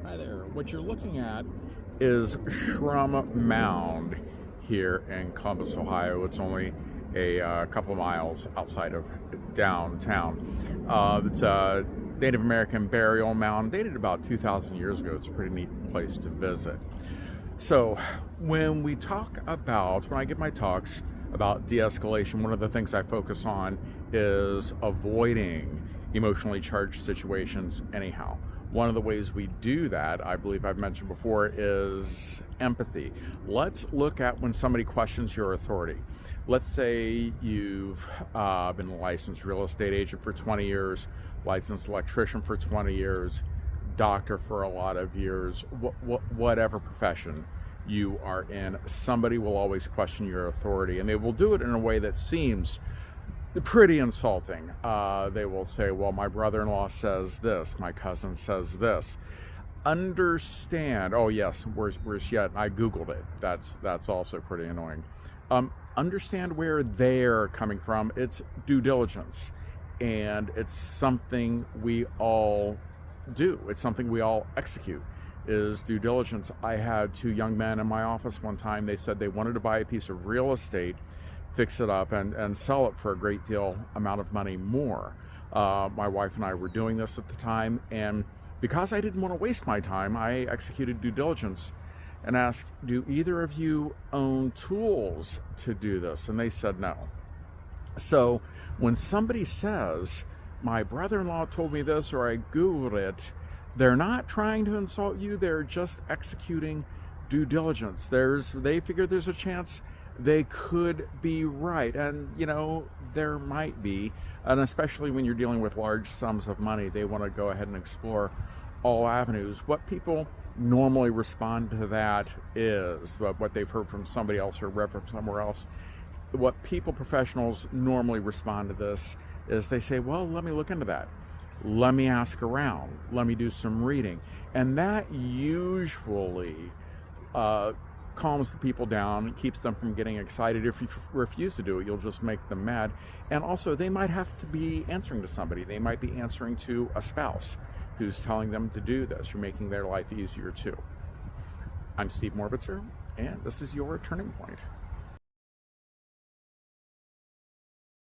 Hi there. What you're looking at is Shrum Mound here in Columbus, Ohio. It's only a couple of miles outside of downtown. It's a Native American burial mound dated about 2,000 years ago. It's a pretty neat place to visit. So, when I give my talks about de escalation, one of the things I focus on is avoiding emotionally charged situations, anyhow. One of the ways we do that, I believe I've mentioned before, is empathy. Let's look at when somebody questions your authority. Let's say you've been a licensed real estate agent for 20 years, licensed electrician for 20 years, doctor for a lot of years, whatever profession you are in, somebody will always question your authority, and they will do it in a way that seems pretty insulting. They will say, well, my brother-in-law says this, my cousin says this. Understand, oh yes, where's yet? I Googled it. That's also pretty annoying. Understand where they're coming from. It's due diligence, and it's something we all do. It's something we all execute, is due diligence. I had two young men in my office one time. They said they wanted to buy a piece of real estate, fix it up, and sell it for a great deal amount of money more. My wife and I were doing this at the time, and because I didn't want to waste my time, I executed due diligence and asked, do either of you own tools to do this? And they said no. So when somebody says, my brother-in-law told me this, or I Googled it, they're not trying to insult you, they're just executing due diligence. They figure there's a chance they could be right, and there might be, and especially when you're dealing with large sums of money, they want to go ahead and explore all avenues. What people normally respond to that is what they've heard from somebody else or read from somewhere else. What professionals normally respond to this is they say, well, let me look into that. Let me ask around. Let me do some reading. And that usually calms the people down, keeps them from getting excited. If you refuse to do it, you'll just make them mad. And also, they might have to be answering to somebody. They might be answering to a spouse who's telling them to do this. You're making their life easier too. I'm Steve Morbitzer, and this is your Turning Point.